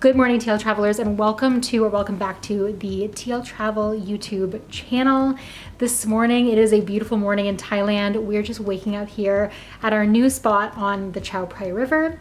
Good morning, TL travelers, and welcome back to the TL Travel YouTube channel. This morning, it is a beautiful morning in Thailand. We're just waking up here at our new spot on the Chao Phraya River.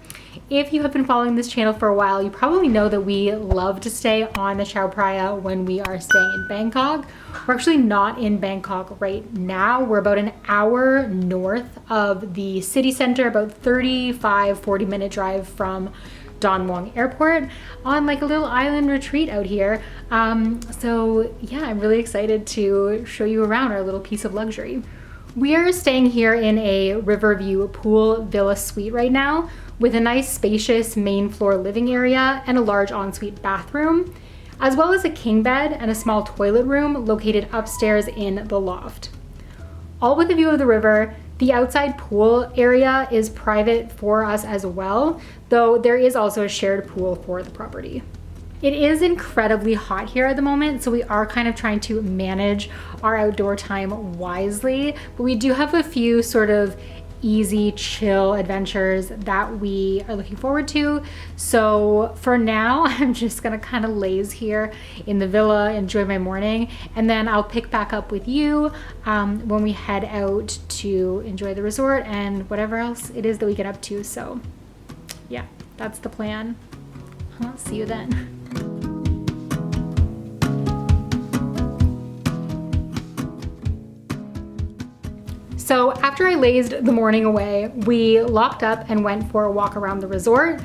If you have been following this channel for a while, you probably know that we love to stay on the Chao Phraya when we are staying in Bangkok. We're actually not in Bangkok right now. We're about an hour north of the city center, about 35-40 minute drive from Don Mueang Airport on like a little island retreat out here. So yeah, I'm really excited to show you around our little piece of luxury. We are staying here in a Riverview pool villa suite right now with a nice spacious main floor living area and a large ensuite bathroom, as well as a king bed and a small toilet room located upstairs in the loft. All with a view of the river. The outside pool area is private for us as well, though there is also a shared pool for the property. It is incredibly hot here at the moment, so we are kind of trying to manage our outdoor time wisely, but we do have a few sort of easy, chill adventures that we are looking forward to. So for now, I'm just gonna kind of laze here in the villa, enjoy my morning, and then I'll pick back up with you when we head out to enjoy the resort and whatever else it is that we get up to. So yeah, that's the plan. I'll see you then. So after I lazed the morning away, we locked up and went for a walk around the resort.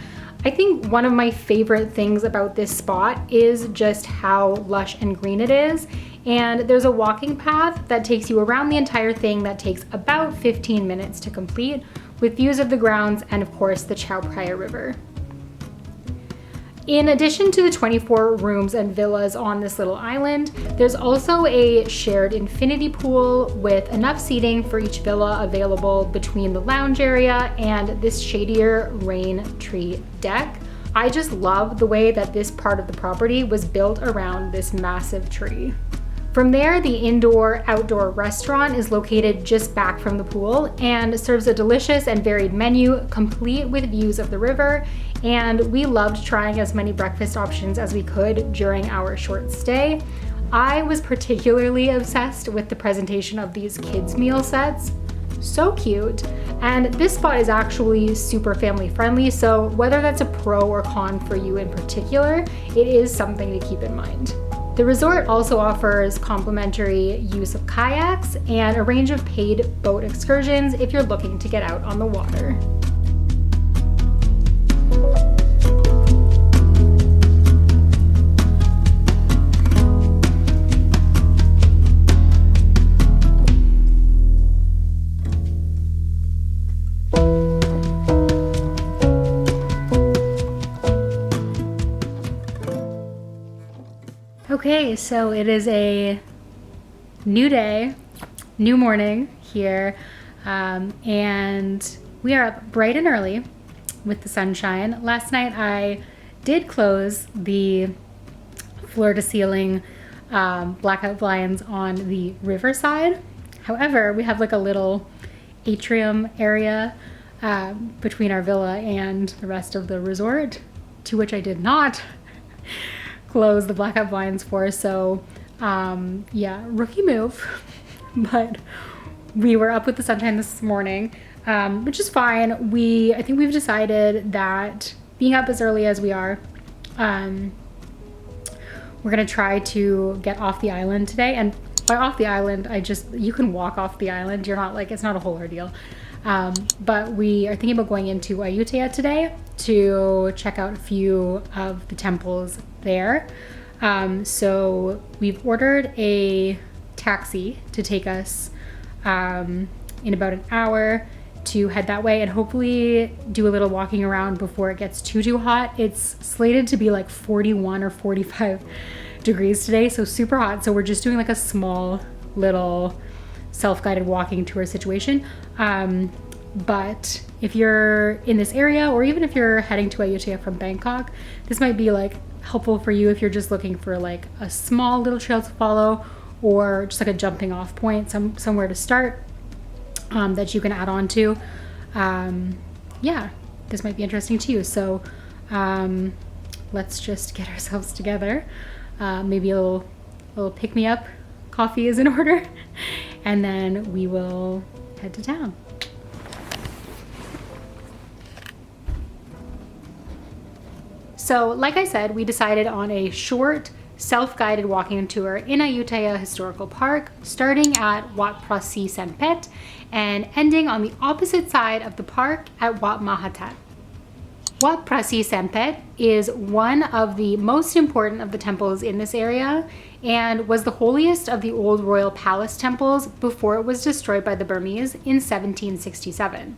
I think one of my favorite things about this spot is just how lush and green it is. And there's a walking path that takes you around the entire thing that takes about 15 minutes to complete, with views of the grounds and of course the Chao Phraya River. In addition to the 24 rooms and villas on this little island, there's also a shared infinity pool with enough seating for each villa available between the lounge area and this shadier rain tree deck. I just love the way that this part of the property was built around this massive tree. From there, the indoor-outdoor restaurant is located just back from the pool and serves a delicious and varied menu, complete with views of the river, and we loved trying as many breakfast options as we could during our short stay. I was particularly obsessed with the presentation of these kids' meal sets. So cute. And this spot is actually super family friendly, so whether that's a pro or con for you in particular, it is something to keep in mind. The resort also offers complimentary use of kayaks and a range of paid boat excursions if you're looking to get out on the water. Okay, so it is a new day, new morning here, and we are up bright and early with the sunshine. Last night I did close the floor-to-ceiling blackout blinds on the riverside. However, we have like a little atrium area between our villa and the rest of the resort, to which I did not close the blackout blinds for, so yeah, rookie move. But we were up with the sunshine this morning, which is fine. I think we've decided that being up as early as we are, we're gonna try to get off the island today. And by off the island, you can walk off the island. You're not like, it's not a whole ordeal. But we are thinking about going into Ayutthaya today to check out a few of the temples there. So we've ordered a taxi to take us in about an hour to head that way and hopefully do a little walking around before it gets too hot. It's slated to be like 41 or 45 degrees today, so super hot. So we're just doing like a small little self-guided walking tour situation. But if you're in this area, or even if you're heading to Ayutthaya from Bangkok, this might be like helpful for you if you're just looking for like a small little trail to follow, or just like a jumping off point, somewhere to start that you can add on to. Yeah, this might be interesting to you. So let's just get ourselves together. Maybe a little pick-me-up coffee is in order, and then we will head to town. So like I said, we decided on a short self-guided walking tour in Ayutthaya Historical Park, starting at Wat Phra Sanphet and ending on the opposite side of the park at Wat Mahathat. Wat Phra Sanphet is one of the most important of the temples in this area and was the holiest of the old royal palace temples before it was destroyed by the Burmese in 1767.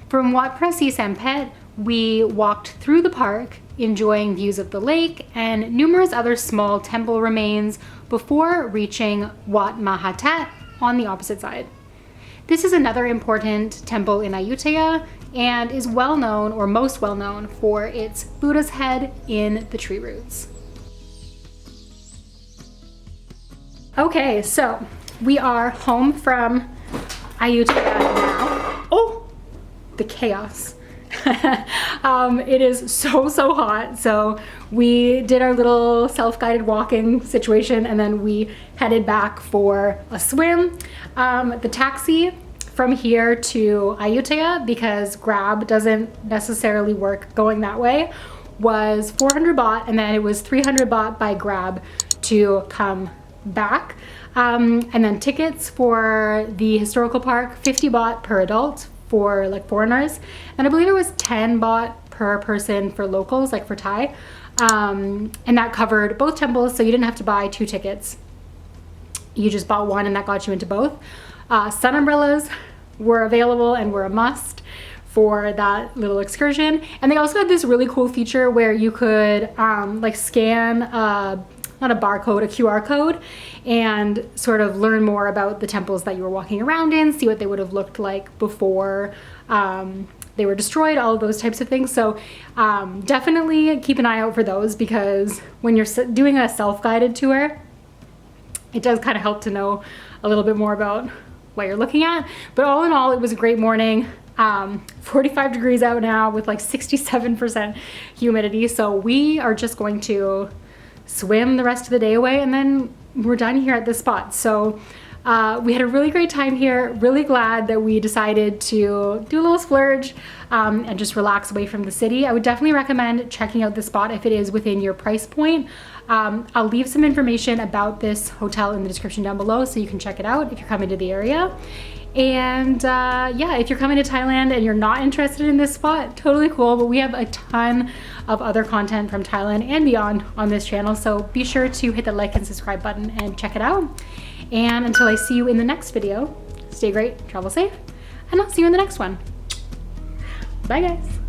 From Wat Phra Sanphet, we walked through the park, enjoying views of the lake and numerous other small temple remains before reaching Wat Mahathat on the opposite side. This is another important temple in Ayutthaya and is well known, or most well known, for its Buddha's head in the tree roots. Okay, so we are home from Ayutthaya now. Oh, the chaos. It is so hot, so we did our little self-guided walking situation and then we headed back for a swim. The taxi from here to Ayutthaya, because Grab doesn't necessarily work going that way, was 400 baht, and then it was 300 baht by Grab to come back. And then tickets for the historical park, 50 baht per adult for like foreigners, and I believe it was 10 baht per person for locals, like for Thai, and that covered both temples, so you didn't have to buy 2 tickets. You just bought one and that got you into both. Sun umbrellas were available and were a must for that little excursion, and they also had this really cool feature where you could like scan not a barcode, a QR code, and sort of learn more about the temples that you were walking around in, see what they would have looked like before they were destroyed, all of those types of things. So definitely keep an eye out for those, because when you're doing a self-guided tour, it does kind of help to know a little bit more about what you're looking at. But all in all, it was a great morning. 45 degrees out now with like 67% humidity. So we are just going to swim the rest of the day away, and then we're done here at this spot. So we had a really great time here. Really glad that we decided to do a little splurge and just relax away from the city. I would definitely recommend checking out this spot if it is within your price point. I'll leave some information about this hotel in the description down below so you can check it out if you're coming to the area. And yeah, if you're coming to Thailand and you're not interested in this spot, totally cool, but we have a ton of other content from Thailand and beyond on this channel, so be sure to hit the like and subscribe button and check it out. And until I see you in the next video, stay great, travel safe, and I'll see you in the next one. Bye guys.